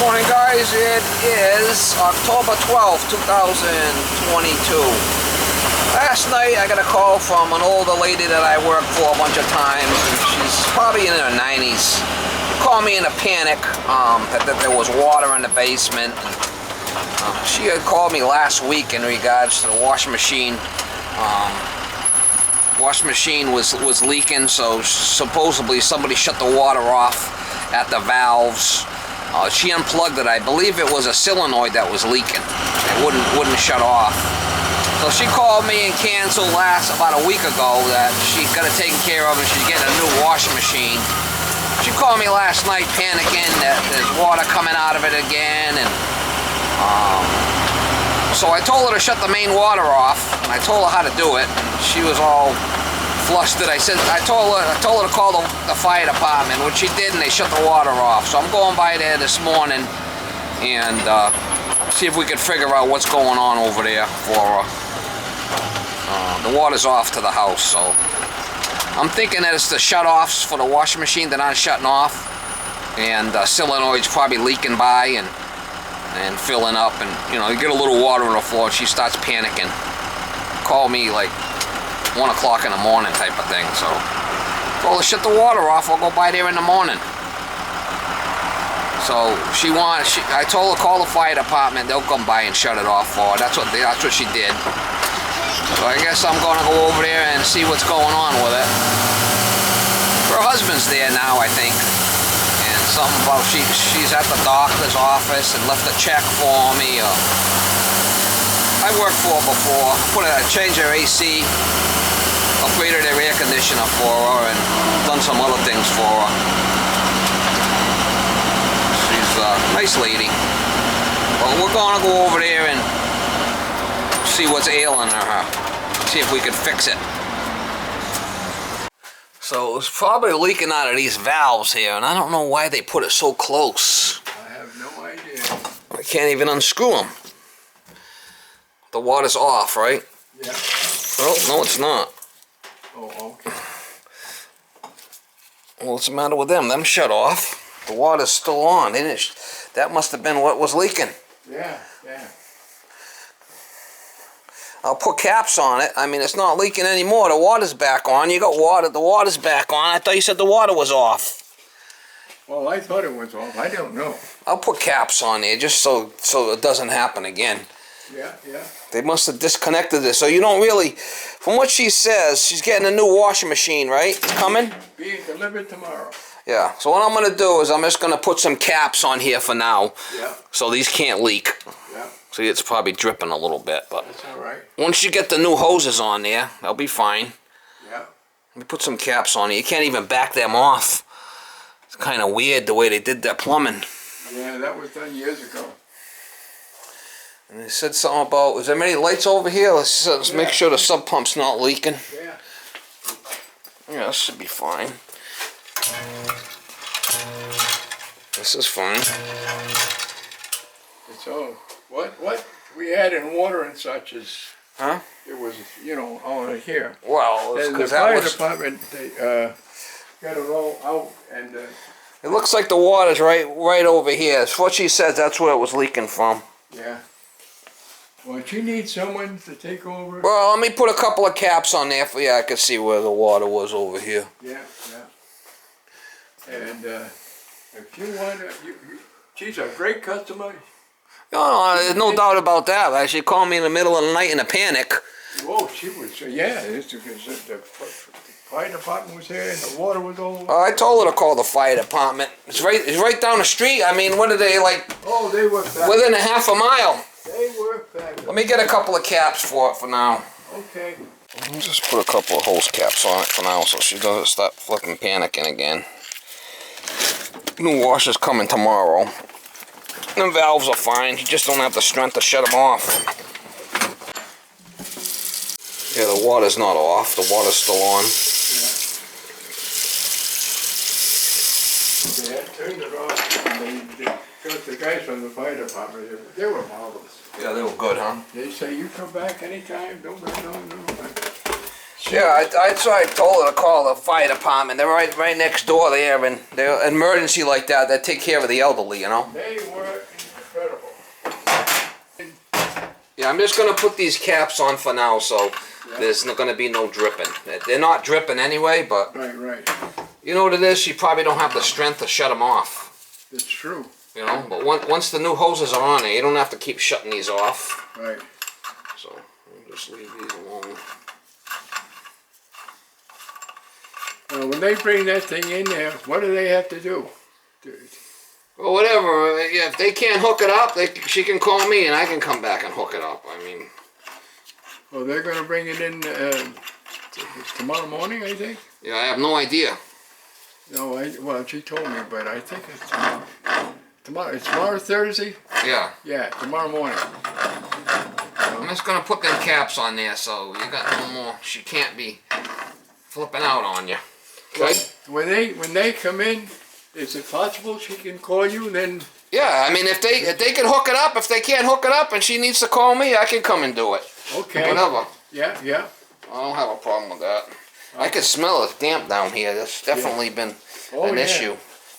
Morning guys, it is October 12th, 2022. Last night I got a call from an older lady that I worked for a bunch of times, and she's probably in her 90s. She called me in a panic that there was water in the basement. She had called me last week in regards to the washing machine. Washing machine was leaking, so supposedly somebody shut the water off at the valves. She unplugged it. I believe it was a solenoid that was leaking. It wouldn't shut off. So she called me and canceled about a week ago that she got it taken care of and she's getting a new washing machine. She called me last night panicking that there's water coming out of it again, and so I told her to shut the main water off, and I told her how to do it. She was all flustered. I told her to call the fire department, which she did, and they shut the water off. So I'm going by there this morning and see if we can figure out what's going on over there for her. The water's off to the house, so I'm thinking that it's the shut-offs for the washing machine that aren't shutting off, and solenoid's probably leaking by and filling up, and you get a little water on the floor and she starts panicking. Call me like 1 o'clock in the morning type of thing. So told her shut the water off, I'll go by there in the morning. So I told her call the fire department, they'll come by and shut it off for her. That's what she did. So I guess I'm gonna go over there and see what's going on with it. Her husband's there now, I think. Something about she's at the doctor's office and left a check for me. I worked for her before. Changed her AC, upgraded her air conditioner for her, and done some other things for her. She's a nice lady. But we're gonna go over there and see what's ailing her. See if we can fix it. So it's probably leaking out of these valves here, and I don't know why they put it so close. I have no idea. I can't even unscrew them. The water's off, right? Yeah. Oh, no, it's not. Oh, okay. Well, what's the matter with them? Them shut off. The water's still on. That must have been what was leaking. Yeah. I'll put caps on it. I mean, it's not leaking anymore. The water's back on. You got water. The water's back on. I thought you said the water was off. Well, I thought it was off. I don't know. I'll put caps on there just so it doesn't happen again. Yeah. They must have disconnected it. So you don't really, from what she says, she's getting a new washing machine, right? It's coming? Being delivered tomorrow. Yeah. So what I'm going to do is I'm just going to put some caps on here for now. Yeah. So these can't leak. Yeah. See, it's probably dripping a little bit, but that's all right. Once you get the new hoses on there, they'll be fine. Yeah. Let me put some caps on it. You can't even back them off. It's kind of weird the way they did that plumbing. Yeah, that was done years ago. And they said something about, is there many lights over here? Let's make sure the sub pump's not leaking. Yeah. Yeah, this should be fine. This is fine. So, what we had in water and such is, huh? it was, on here. Well, And the fire department, they got it all out, and it looks like the water's right over here. It's what she says, that's where it was leaking from. yeah. Well, she needs someone to take over. Well, let me put a couple of caps on there for you. I can see where the water was over here. Yeah. And if you want to, she's a great customer. No, there's no doubt about that. She called me in the middle of the night in a panic. Oh, she was, yeah, it's because the fire department was here and the water was all over. I told her to call the fire department. It's right down the street. I mean, what are they, like? Oh, they were fabulous. Within a half a mile. They were fabulous. Let me get a couple of caps for it for now. Okay. Let me just put a couple of hose caps on it for now so she doesn't start flipping panicking again. New washer's coming tomorrow. The valves are fine. You just don't have the strength to shut them off. Yeah, the water's not off. The water's still on. Yeah. They had turned it off. And because the guys from the fire department, they were marvelous. Yeah, they were good, huh? They say, you come back anytime. No. Yeah, I told her to call the fire department. They're right next door there, and they're an emergency like that. They take care of the elderly, you know. They were Yeah, I'm just gonna put these caps on for now, so there's not gonna be no dripping. They're not dripping anyway, but Right. you know what it is? You probably don't have the strength to shut them off. It's true. You know, but once the new hoses are on there, you don't have to keep shutting these off. Right. So I'll just leave these alone. When they bring that thing in there, what do they have to do? Well, whatever. Yeah, if they can't hook it up, she can call me and I can come back and hook it up. I mean. Well, they're going to bring it in tomorrow morning, I think. Yeah, I have no idea. No, well, she told me, but I think it's tomorrow. It's tomorrow Thursday? Yeah. Yeah, tomorrow morning. I'm just gonna put them caps on there so you got no more. She can't be flipping out on you. Okay. When they come in, is it possible she can call you and then? Yeah, I mean if they can hook it up, if they can't hook it up and she needs to call me, I can come and do it. Okay. Whatever. Yeah. I don't have a problem with that. I can smell it damp down here. That's definitely been an issue.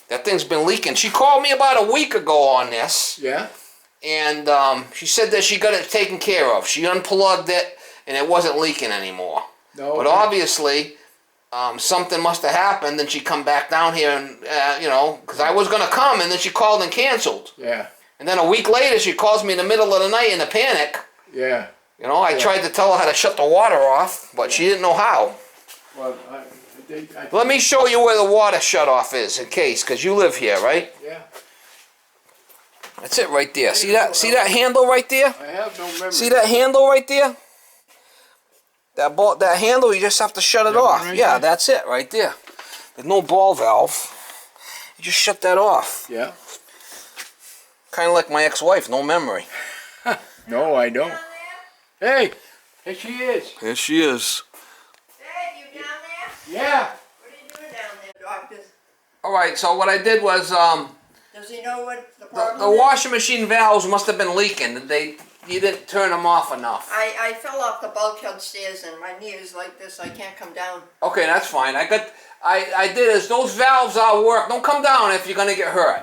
That thing's been leaking. She called me about a week ago on this. Yeah. And she said that she got it taken care of. She unplugged it and it wasn't leaking anymore. No. But obviously, something must have happened and she come back down here and, you know, because I was going to come and then she called and canceled. Yeah. And then a week later she calls me in the middle of the night in a panic. Yeah. You know, I tried to tell her how to shut the water off, but she didn't know how. Well, Let me show you where the water shut off is in case, because you live here, right? Yeah. That's it right there. See that handle right there? I have no memory. See that handle right there? That handle, you just have to shut it off. Right Yeah, there? that's it right there. There's no ball valve. You just shut that off. Yeah. Kind of like my ex-wife, no memory. No, I don't. Hey, here she is. Here she is. Dad, you down there? Yeah. What are you doing down there, doctor? All right, so what I did was Does he know what the problem the is? washing machine valves must have been leaking. You didn't turn them off enough. I fell off the bulkhead stairs and my knee is like this. I can't come down. Okay, that's fine. I did is those valves all work. Don't come down if you're gonna get hurt.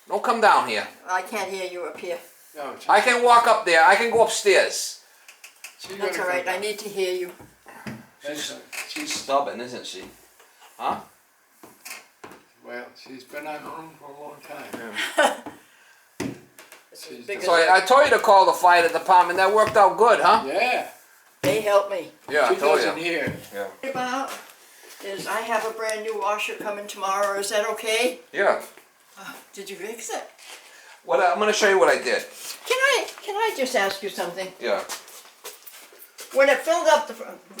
Don't come down here. I can't hear you up here. No, I can walk up there. I can go upstairs. That's all right. I need to hear you. She's stubborn, isn't she? Huh? Well, she's been on her own for a long time. It's as big So as I told you to call the fire department. That worked out good, huh? Yeah. they help me. Yeah, I She told doesn't you. hear. Yeah. About is I have a brand new washer coming tomorrow. Is that okay? Yeah. Did you fix it? I'm gonna show you what I did. Can I just ask you something? Yeah. When it filled up,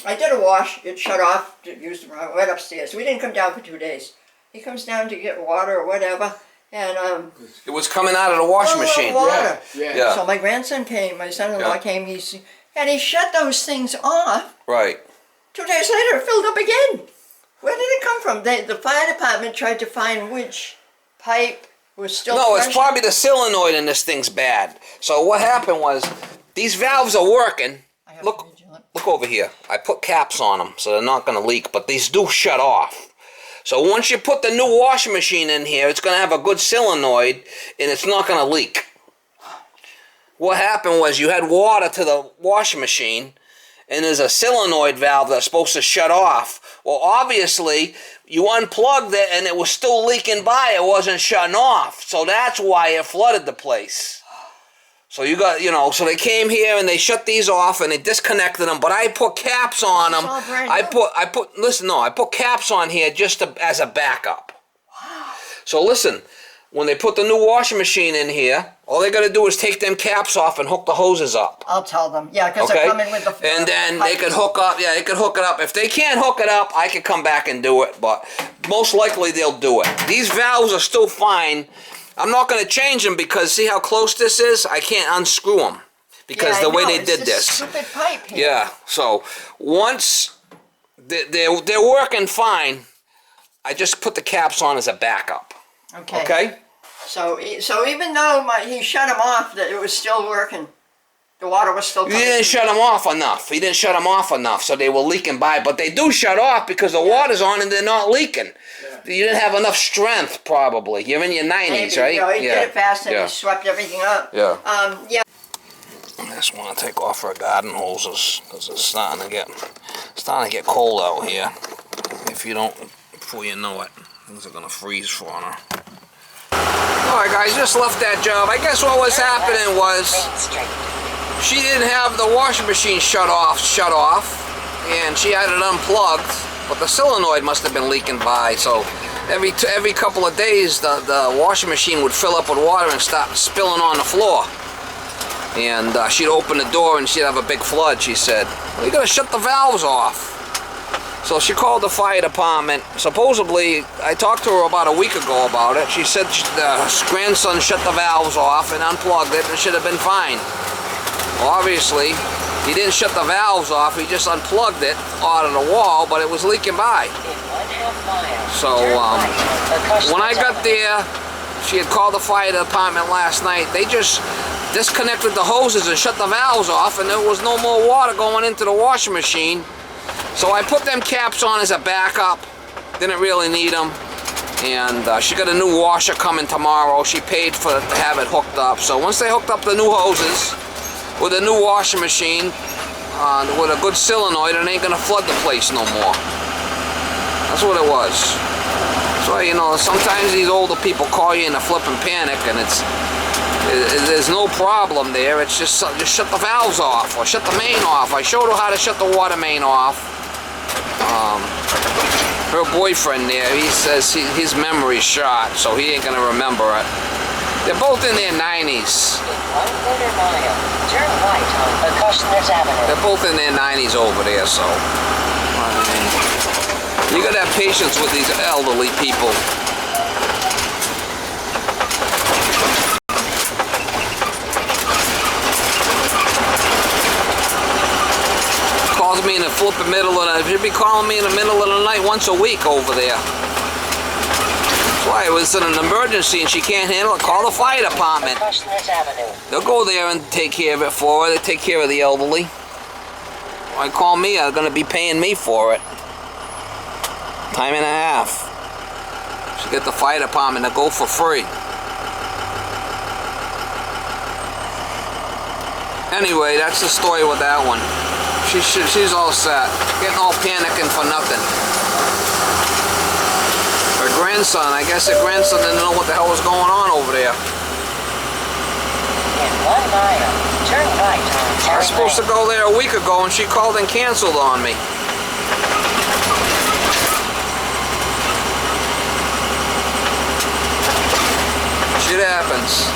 I did a wash, it shut off, used the wrong, went upstairs. We didn't come down for 2 days. He comes down to get water or whatever, and It was coming out of the washing machine. water. Yeah. So my grandson came, my son-in-law Yeah. came, and he shut those things off. Right. 2 days later, it filled up again. Where did it come from? The fire department tried to find which pipe was still No, it's fresh. probably the solenoid in this thing's bad. So what happened was, these valves are working. I have Look, to be vigilant. look over here. I put caps on them, so they're not going to leak, but these do shut off. So once you put the new washing machine in here, it's going to have a good solenoid, and it's not going to leak. What happened was you had water to the washing machine, and there's a solenoid valve that's supposed to shut off. Well, obviously, you unplugged it, and it was still leaking by. It wasn't shutting off. So that's why it flooded the place. So you got, so they came here and they shut these off and they disconnected them, but I put caps on them. It's all brand I new. put caps on here just as a backup. So listen, when they put the new washing machine in here, all they got to do is take them caps off and hook the hoses up. I'll tell them. Yeah, because Okay? they're coming with the And then they could hook up, they could hook it up. If they can't hook it up, I could come back and do it, but most likely they'll do it. These valves are still fine. I'm not going to change them because see how close this is? I can't unscrew them because the way they did this. Stupid pipe here. Yeah, so once they're working fine, I just put the caps on as a backup. Okay. Okay? So even though he shut them off, that it was still working. The water was still He coming. didn't shut them off enough. He didn't shut them off enough, so they were leaking by. But they do shut off because the water's on and they're not leaking. Yeah. You didn't have enough strength, probably. You're in your 90s, Maybe, right? He did it fast and he swept everything up. Yeah. Yeah. just want to take off her garden hoses because it's starting to get cold out here. If you don't, before you know it, things are gonna freeze for her. Alright guys, just left that job. I guess what was happening was she didn't have the washing machine shut off, and she had it unplugged, but the solenoid must have been leaking by, so every couple of days the washing machine would fill up with water and start spilling on the floor. And she'd open the door and she'd have a big flood, she said. Well, you gotta shut the valves off. So she called the fire department. Supposedly, I talked to her about a week ago about it. She said the grandson shut the valves off and unplugged it and it should have been fine. Well, obviously, he didn't shut the valves off, he just unplugged it out of the wall, but it was leaking by. So, when I got there, she had called the fire department last night. They just disconnected the hoses and shut the valves off, and there was no more water going into the washing machine. So I put them caps on as a backup. Didn't really need them. And she got a new washer coming tomorrow. She paid to have it hooked up. So once they hooked up the new hoses with a new washing machine with a good solenoid, it ain't gonna flood the place no more. That's what it was. So, you know, sometimes these older people call you in a flipping panic, and there's no problem there. It's just shut the valves off or shut the main off. I showed her how to shut the water main off. Her boyfriend there, he says his memory's shot, so he ain't gonna remember it. They're both in their 90s. Turn right on Acushnet Avenue. They're both in their 90s over there, so I mean, you gotta have patience with these elderly people. Calls me in the flipping middle of the night. She'll be calling me in the middle of the night once a week over there. That's why it was an emergency and she can't handle it. Call the fire department. Acushnet Avenue. They'll go there and take care of it for her. They take care of the elderly. Why call me? They're gonna be paying me for it. Time and a half. Should get the fire department to go for free. Anyway, that's the story with that one. She's all set. Getting all panicking for nothing. Her grandson, I guess her grandson didn't know what the hell was going on over there. In 1 mile, turn right on I was supposed to go there a week ago and she called and canceled on me. Shit happens.